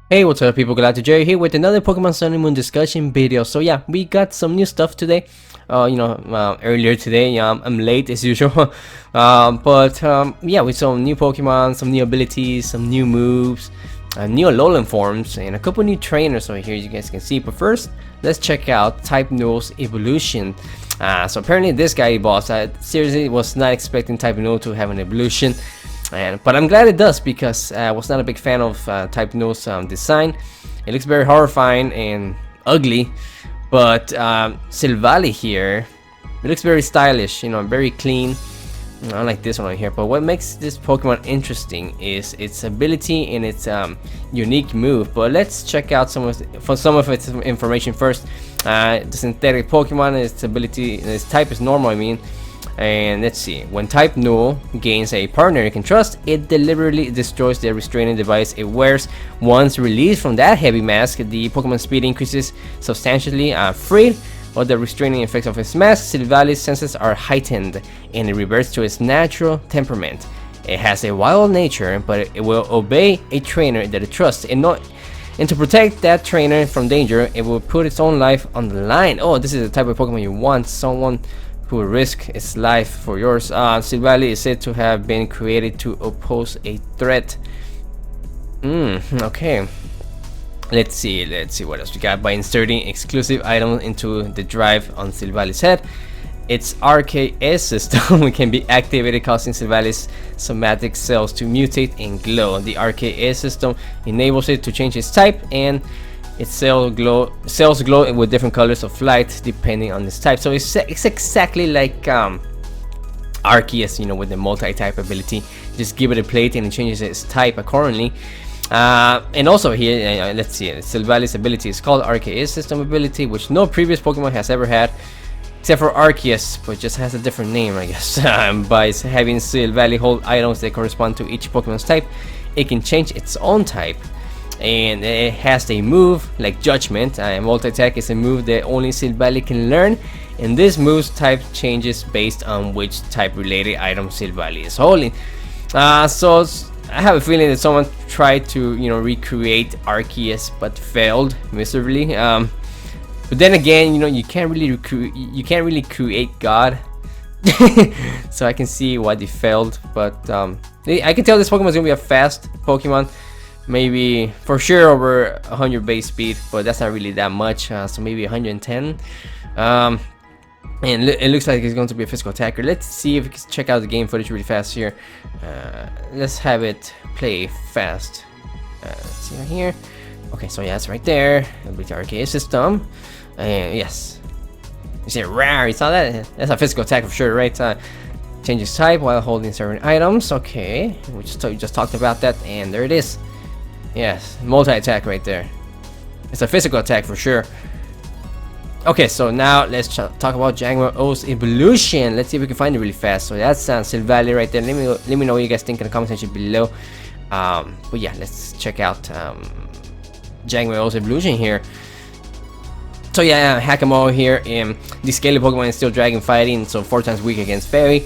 Hey, what's up people, GalacticJerry here with another Pokemon Sun and Moon discussion video. So yeah, we got some new stuff today. Earlier today, I'm late as usual. Yeah, with some new Pokemon, some new abilities, some new moves, new Alolan forms, and a couple new trainers over here you guys can see. But first, let's check out Type Null's evolution. So apparently this guy evolves. I seriously was not expecting Type Null to have an evolution. But I'm glad it does, because I was not a big fan of Type Null's design. It looks very horrifying and ugly, but Silvally here, it looks very stylish, very clean. I like this one right here. But what makes this Pokemon interesting is its ability and its unique move. But let's check out some of its information first. The synthetic Pokemon, its ability, its type is normal, I mean. And let's see, when Type Null gains a partner it can trust, it deliberately destroys the restraining device it wears. Once released from that heavy mask, the Pokemon speed increases substantially. Freed of the restraining effects of its mask, Silvally's senses are heightened, and it reverts to its natural temperament. It has a wild nature, but it will obey a trainer that it trusts, and to protect that trainer from danger, it will put its own life on the line. Oh, this is the type of Pokemon you want, someone who will risk its life for yours. Silvally is said to have been created to oppose a threat. Okay. Let's see what else we got. By inserting exclusive items into the drive on Silvally's head, its Arceus system can be activated, causing Silvally's somatic cells to mutate and glow. The Arceus system enables it to change its type, and its cells glow with different colors of light depending on its type. So it's exactly like Arceus, with the multi-type ability. Just give it a plate and it changes its type accordingly. And also here, let's see, Silvally's ability is called Arceus System ability, which no previous Pokemon has ever had, except for Arceus, but just has a different name, I guess. By having Silvally hold items that correspond to each Pokemon's type, it can change its own type. And it has a move like Judgment. Multi-attack is a move that only Silvally can learn, and this move's type changes based on which type related item Silvally is holding. So I have a feeling that someone tried to recreate Arceus but failed miserably. But then again, you can't really create God. So I can see why they failed. But I can tell this Pokemon is gonna be a fast Pokemon. Maybe for sure over 100 base speed, but that's not really that much. So maybe 110. And it looks like it's going to be a physical attacker. Let's see if we can check out the game footage really fast here. Let's have it play fast. Let's see right here. Okay, so yeah, it's right there. It'll be the Arceus system. And yes, you see, rare. You saw that? That's a physical attack for sure, right? Changes type while holding certain items. Okay, we just talked about that, and there it is. Yes, multi-attack right there. It's a physical attack for sure. Okay, so now let's talk about Hakamo-o's evolution. Let's see if we can find it really fast. So that's Silvally right there. Let me know what you guys think in the comment section below. But yeah, let's check out Hakamo-o's evolution here. So yeah, Hakamo here. The scaly Pokemon is still dragon fighting, so 4 times weak against Fairy.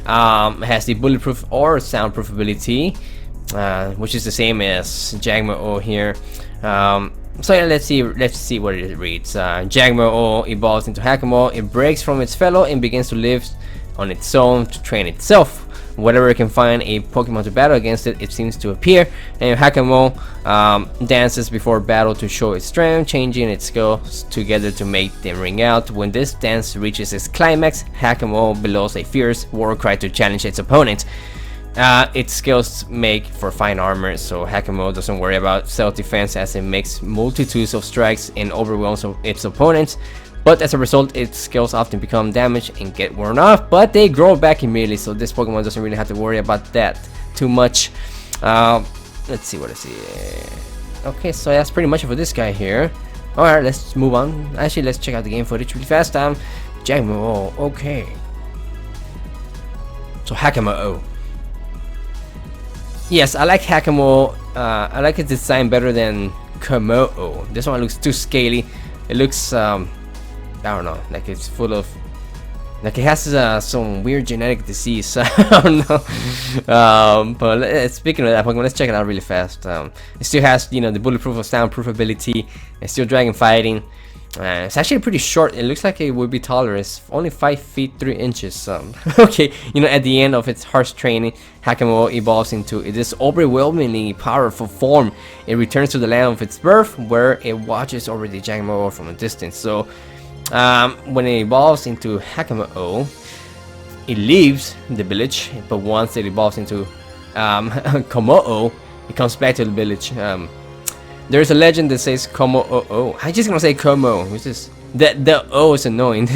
Has the bulletproof or soundproof ability, which is the same as Hakamo-o here. So yeah, let's see what it reads. Hakamo-o evolves into Hakamo-o. It breaks from its fellow and begins to live on its own to train itself. Whenever it can find a Pokemon to battle against it, it seems to appear. And Hakamo dances before battle to show its strength, changing its skills together to make them ring out. When this dance reaches its climax, Hakamo blows a fierce war cry to challenge its opponent. Its skills make for fine armor, so Hakamo doesn't worry about self-defense as it makes multitudes of strikes and overwhelms its opponents. But as a result, its skills often become damaged and get worn off, but they grow back immediately, so this Pokemon doesn't really have to worry about that too much. Let's see what I see. Okay, so that's pretty much for this guy here. Alright, let's move on. Actually, let's check out the game footage really fast. Hakamo-o, okay. So Hakamo-o. Yes, I like Hakamo-o. I like its design better than Kommo-o. This one looks too scaly. It looks I don't know, like it's full of Like it has some weird genetic disease. I don't know. But speaking of that Pokemon, let's check it out really fast. It still has, you know, the bulletproof or soundproof ability. It's still dragon fighting. It's actually pretty short. It looks like it would be taller. It's only 5 feet 3 inches. Okay, you know, at the end of its harsh training, Hakamo-o evolves into this overwhelmingly powerful form. It returns to the land of its birth, where it watches over the Hakamo-o from a distance. So, when it evolves into Hakamo-o, it leaves the village. But once it evolves into Kommo-o, it comes back to the village. There's a legend that says Kommo-o. I'm just gonna say Kommo, which is the O is annoying.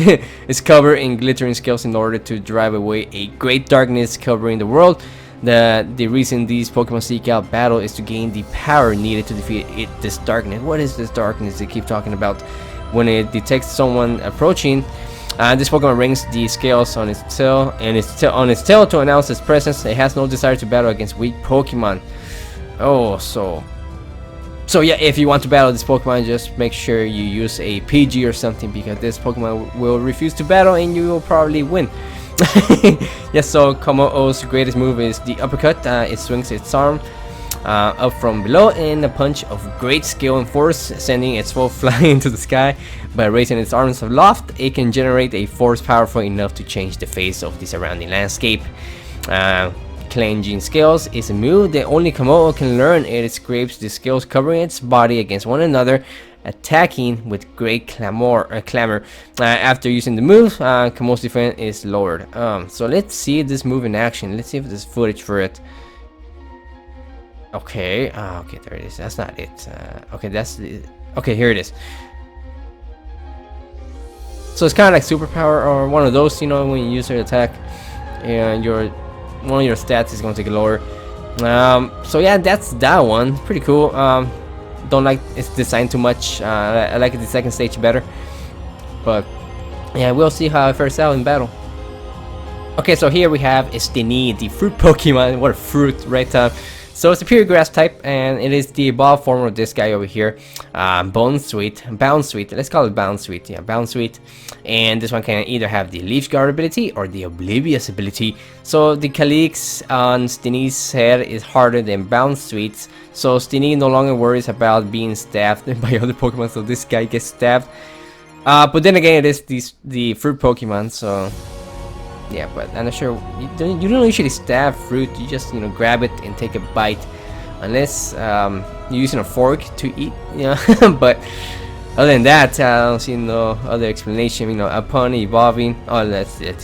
It's covered in glittering scales in order to drive away a great darkness covering the world. The reason these Pokemon seek out battle is to gain the power needed to defeat this darkness. What is this darkness they keep talking about? When it detects someone approaching, this Pokemon rings the scales on its tail, and on its tail to announce its presence. It has no desire to battle against weak Pokemon. Oh, so yeah, if you want to battle this Pokemon, just make sure you use a PG or something, because this Pokemon will refuse to battle and you will probably win. Yes, so Kommo-o's greatest move is the uppercut. It swings its arm up from below in a punch of great skill and force, sending its foe flying into the sky. By raising its arms aloft, it can generate a force powerful enough to change the face of the surrounding landscape. Clanging Scales is a move that only Kommo-o can learn. It scrapes the scales covering its body against one another, attacking with great clamor. After using the move, Kommo-o's defense is lowered. So let's see this move in action. Let's see if there's footage for it. Okay, okay, there it is. That's not it. Okay, that's the. Okay, here it is. So it's kind of like superpower or one of those, you know, when you use your attack and one of your stats is going to get lower. So yeah, that's that one. Pretty cool. Don't like its design too much. I like the second stage better, but yeah, we'll see how it fares out in battle. Okay, so here we have Steenee, the fruit Pokemon. What a fruit, right? So it's a pure grass type, and it is the evolved form of this guy over here, Bound Sweet. Let's call it Bound Sweet. Yeah, Bound Sweet. And this one can either have the Leaf Guard ability or the Oblivious ability. So the Calyx on Steenee's head is harder than Bound Sweet's. So Steenee no longer worries about being stabbed by other Pokemon. So this guy gets stabbed. But then again, it is the fruit Pokemon. So yeah, but I'm not sure. You don't usually stab fruit. You just, you know, grab it and take a bite, unless you're using a fork to eat. You know, but other than that, I don't see no other explanation. You know, upon evolving. Oh, let's see.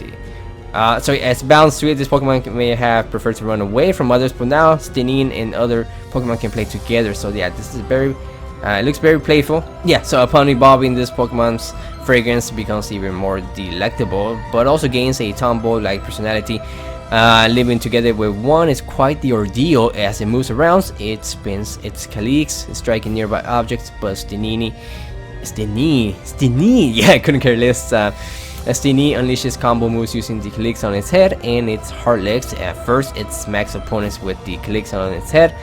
So as Bound Sweet, this Pokemon may have preferred to run away from others, but now Steenee and other Pokemon can play together. So yeah, this is very. It looks very playful. Yeah, so upon evolving, this Pokemon's fragrance becomes even more delectable, but also gains a tomboy-like personality. Living together with one is quite the ordeal. As it moves around, it spins its Calyx, striking nearby objects, but Steenee, yeah, I couldn't care less. Steenee unleashes combo moves using the Calyx on its head and its hard legs. At first, it smacks opponents with the Calyx on its head,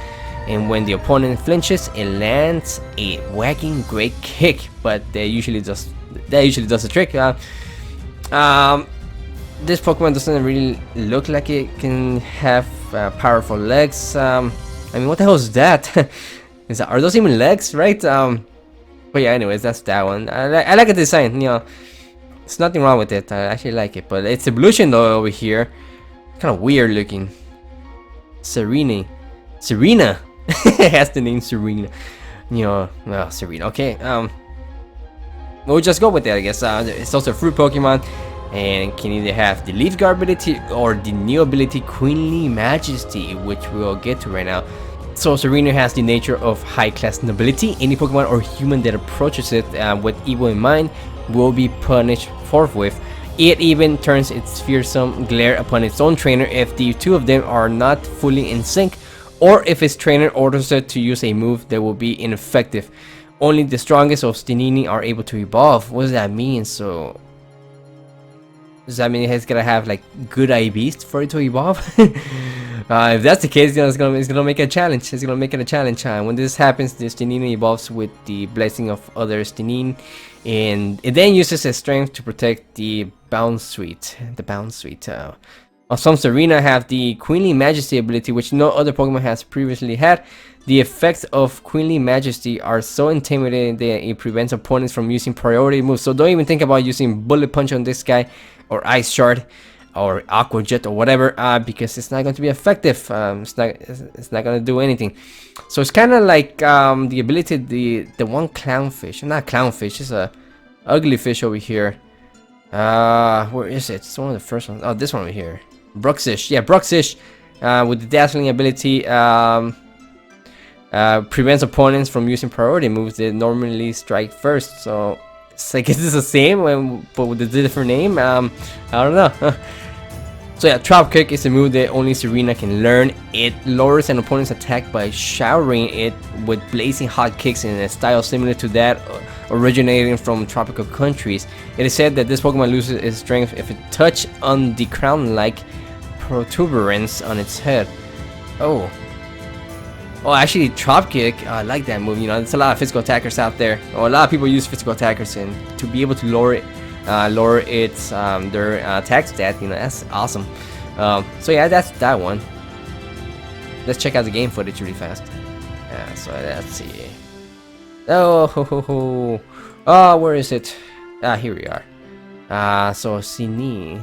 and when the opponent flinches, it lands a whacking great kick. But that usually does the trick. This Pokemon doesn't really look like it can have powerful legs. I mean, what the hell is that? Are those even legs, right? But yeah, anyways, that's that one. I like the design. You know, there's nothing wrong with it. I actually like it, but its evolution though over here, kind of weird looking. Tsareena. It has the name Tsareena. You know, well, Tsareena. Okay. We'll just go with that, I guess. It's also a fruit Pokemon, and can either have the Leaf Guard ability or the new ability Queenly Majesty, which we'll get to right now. So Tsareena has the nature of high-class nobility. Any Pokemon or human that approaches it with evil in mind will be punished forthwith. It even turns its fearsome glare upon its own trainer if the two of them are not fully in sync, or if its trainer orders it to use a move that will be ineffective. Only the strongest of Steenee are able to evolve. What does that mean? So does that mean it has gotta have like good IVs for it to evolve? If that's the case, it's gonna make a challenge. It's gonna make it a challenge. When this happens, the Steenee evolves with the blessing of other Steenee, and it then uses its strength to protect the Bounce Suite. Some Tsareena have the Queenly Majesty ability, which no other Pokemon has previously had. The effects of Queenly Majesty are so intimidating that it prevents opponents from using priority moves. So don't even think about using Bullet Punch on this guy, or Ice Shard, or Aqua Jet, or whatever, because it's not going to be effective. It's not going to do anything. So it's kind of like the ability, the one Clownfish, not Clownfish, it's a ugly fish over here. Where is it? It's one of the first ones. Oh, this one over here. Bruxish, yeah, Bruxish, with the dazzling ability, prevents opponents from using priority moves that normally strike first. So it's like, is this the same, but with a different name? I don't know. So yeah, Drop Kick is a move that only Tsareena can learn. It lowers an opponent's attack by showering it with blazing hot kicks in a style similar to that originating from tropical countries. It is said that this Pokemon loses its strength if it touches on the crown-like protuberance on its head. Oh, actually, Drop Kick, I like that move. You know, there's a lot of physical attackers out there. A lot of people use physical attackers, and to be able to lower its their attack stat, you know, that's awesome. So yeah, that's that one. Let's check out the game footage really fast. So let's see. Oh, where is it? Here we are. So Steenee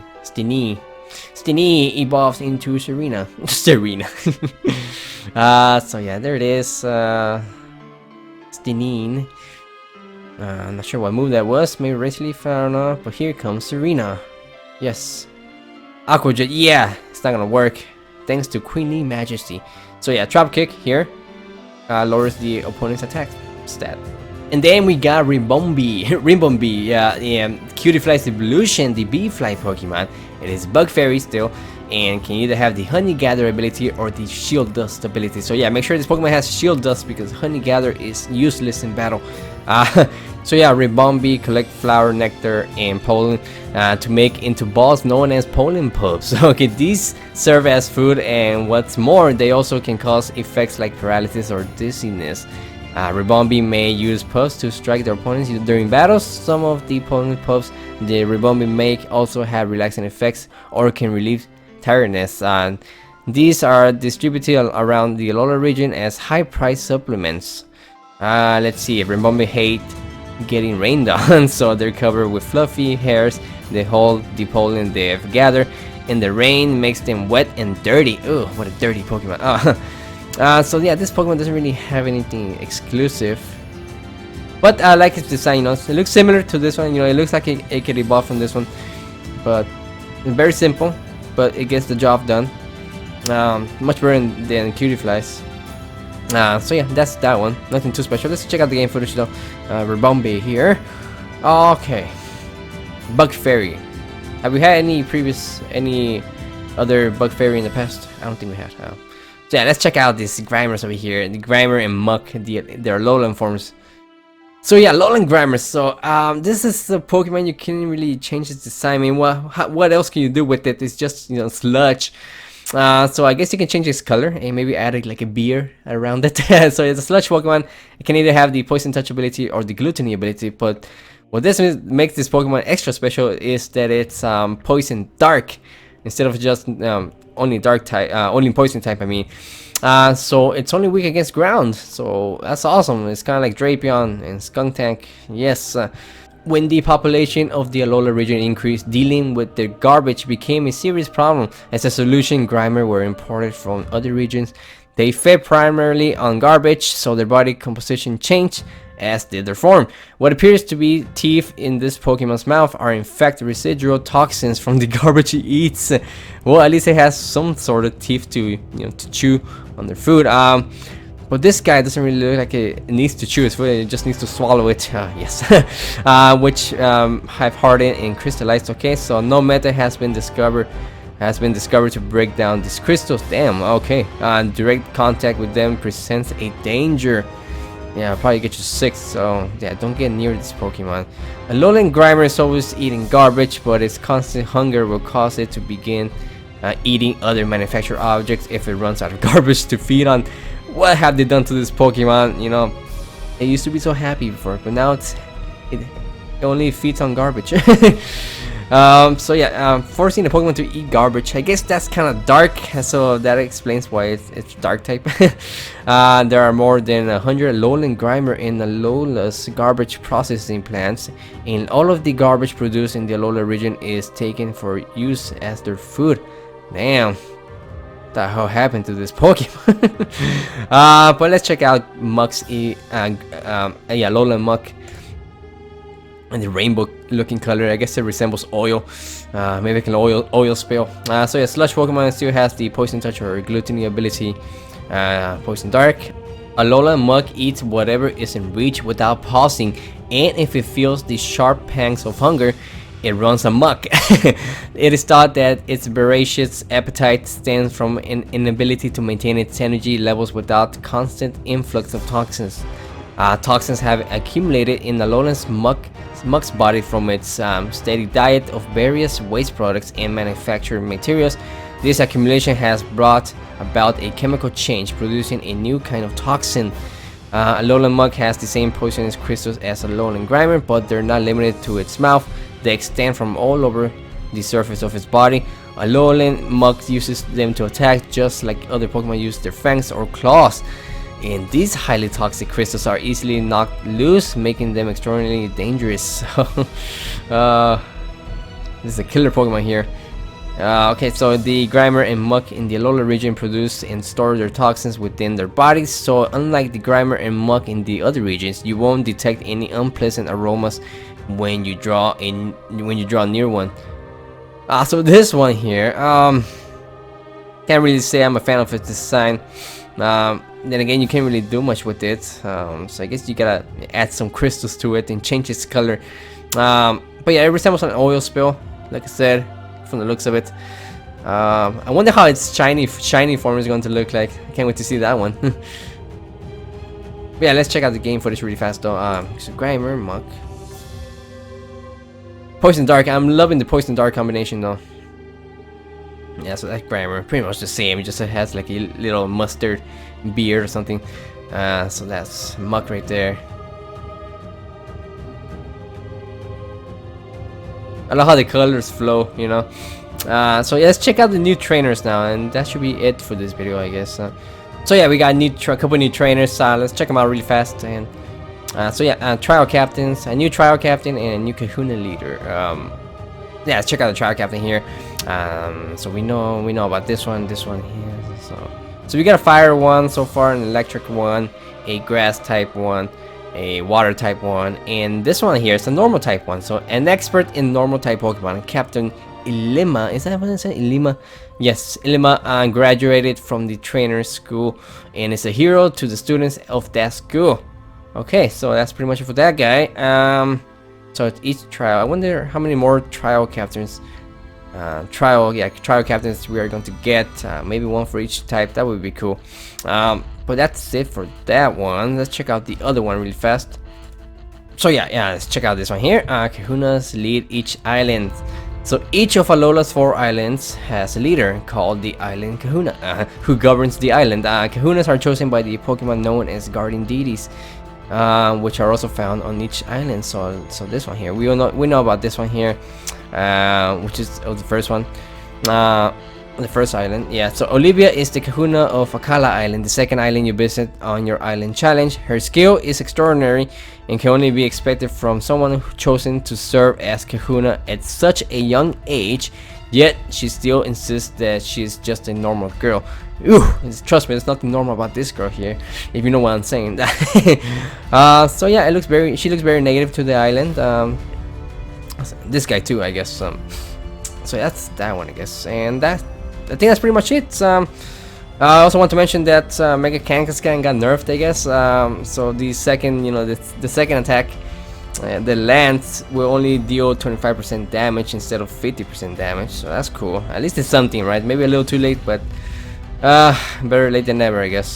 evolves into Tsareena. So yeah, there it is. Steenee. I'm not sure what move that was. Maybe Race Leaf, I don't know. But here comes Tsareena. Yes. Aqua Jet. Yeah, it's not gonna work. Thanks to Queenly Majesty. So yeah, Drop Kick here lowers the opponent's attack stat. And then we got Ribombee. Yeah, Cutiefly's evolution, the Bee-Fly Pokemon. It is Bug Fairy still, and can either have the Honey Gather ability or the Shield Dust ability. So yeah, make sure this Pokemon has Shield Dust, because Honey Gather is useless in battle. So yeah, Ribombee collect flower nectar and pollen to make into balls known as pollen puffs. Okay, these serve as food, and what's more, they also can cause effects like paralysis or dizziness. Ribombee may use puffs to strike their opponents during battles. Some of the pollen puffs the Ribombee make also have relaxing effects or can relieve tiredness. These are distributed around the Alola region as high-priced supplements. Let's see, Ribombee hate getting rained on, so they're covered with fluffy hairs. They hold the pollen they've gathered, and the rain makes them wet and dirty. Oh, what a dirty Pokemon. So yeah, this Pokemon doesn't really have anything exclusive, but I like its design. You know, it looks similar to this one. You know, it looks like it could evolve from this one, but it's very simple, but it gets the job done. Much better than Cutiefly's. So yeah, that's that one. Nothing too special. Let's check out the game footage though. Ribombee here. Okay. Bug Fairy. Have we had any other Bug Fairy in the past? I don't think we had. So yeah, let's check out these Grimers over here. The Grimer and Muk, their Alolan forms. So yeah, Alolan Grimer. So this is the Pokemon you can't really change its design. I mean, what else can you do with it? It's just, you know, sludge. So I guess you can change its color and maybe add like a beer around it. So it's a sludge Pokemon. It can either have the Poison Touch ability or the Gluttony ability, but what this makes this Pokemon extra special is that it's Poison Dark instead of just only Dark type, only Poison type. I mean, so it's only weak against ground. So that's awesome. It's kind of like Drapion and Skuntank. Yes. When the population of the Alola region increased, dealing with their garbage became a serious problem. As a solution, Grimer were imported from other regions. They fed primarily on garbage, so their body composition changed, as did their form. What appears to be teeth in this Pokemon's mouth are in fact residual toxins from the garbage he eats. Well, at least it has some sort of teeth to, you know, to chew on their food. But this guy doesn't really look like it needs to chew his food, it just needs to swallow it. Yes. Which have hardened and crystallized. Okay, so no method has been discovered to break down these crystals. Damn, okay. Direct contact with them presents a danger. Yeah, probably get you sick, so yeah, don't get near this Pokemon. Alolan Grimer is always eating garbage, but its constant hunger will cause it to begin eating other manufactured objects if it runs out of garbage to feed on. What have they done to this Pokemon? You know, it used to be so happy before, but now it only feeds on garbage. So yeah, forcing the Pokemon to eat garbage. I guess that's kind of dark, so that explains why it's dark type. There are more than 100 Alolan Grimer in Alola's garbage processing plants, and all of the garbage produced in the Alola region is taken for use as their food. Damn, what the hell happened to this Pokemon? But let's check out Muk's Alolan Muk. And the rainbow looking color, I guess it resembles oil. Maybe it can oil spill. So yeah, Sludge Pokemon still has the Poison Touch or Gluttony ability. Poison Dark. Alolan Muk eats whatever is in reach without pausing, and if it feels the sharp pangs of hunger, it runs amok. It is thought that its voracious appetite stems from an inability to maintain its energy levels without constant influx of toxins. Toxins have accumulated in Alolan's Muk's body from its steady diet of various waste products and manufactured materials. This accumulation has brought about a chemical change, producing a new kind of toxin. Alolan Muk has the same poisonous crystals as Alolan Grimer, but they're not limited to its mouth. They extend from all over the surface of its body. Alolan Muk uses them to attack, just like other Pokemon use their fangs or claws. And these highly toxic crystals are easily knocked loose, making them extraordinarily dangerous. This is a killer Pokemon here. Okay, so the Grimer and Muk in the Alola region produce and store their toxins within their bodies. So unlike the Grimer and Muk in the other regions, you won't detect any unpleasant aromas when you draw near one. So this one here, can't really say I'm a fan of its design. Then again, you can't really do much with it, so I guess you gotta add some crystals to it and change its color. But yeah, it resembles an oil spill, like I said, from the looks of it. I wonder how its shiny form is going to look like. I can't wait to see that one. But yeah, let's check out the game footage really fast though. So Grimer, Muk, Poison Dark. I'm loving the Poison Dark combination though. Yeah, so that Grimer, pretty much the same, it just has like a little mustard beard or something. So that's Muk right there. I love how the colors flow, you know. So yeah, let's check out the new trainers now, and that should be it for this video, I guess. So yeah, we got a couple new trainers. Let's check them out really fast. And so yeah, trial captains, a new trial captain and a new kahuna leader. Yeah, let's check out the trial captain here. So we know about this one here. So we got a fire one so far, an electric one, a grass type one, a water type one, and this one here is a normal type one. So an expert in normal type Pokemon, Captain Ilima. Is that what it said? Ilima? Yes, Ilima graduated from the trainer school and is a hero to the students of that school. Okay, so that's pretty much it for that guy. So it's each trial. I wonder how many more trial captains. Trial captains we are going to get. Maybe one for each type. That would be cool. But that's it for that one. Let's check out the other one really fast. So yeah, let's check out this one here. Kahunas lead each island. So each of Alola's 4 islands has a leader called the Island Kahuna, who governs the island. Kahunas are chosen by the Pokemon known as guardian deities, which are also found on each island. So this one here, we know about this one here, which is the first one, the first island. Yeah, so Olivia is the Kahuna of Akala Island, the second island you visit on your island challenge. Her skill is extraordinary and can only be expected from someone chosen to serve as Kahuna at such a young age, yet she still insists that she's just a normal girl. Ooh, trust me, there's nothing normal about this girl here, if you know what I'm saying. So yeah, she looks very negative to the island. This guy too, I guess. So that's that one, I guess, and I think that's pretty much it. I also want to mention that Mega Kangaskhan got nerfed, I guess. So the second, the second attack, the lance will only deal 25% damage instead of 50% damage. So that's cool. At least it's something, right? Maybe a little too late, but better late than never, I guess.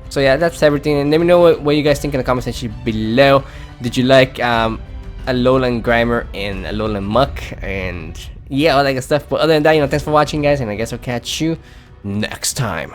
So yeah, that's everything. And let me know what you guys think in the comment section below. Did you like Alolan Grimer and Alolan Muk? And yeah, all that good stuff. But other than that, thanks for watching, guys, and I guess I'll catch you next time.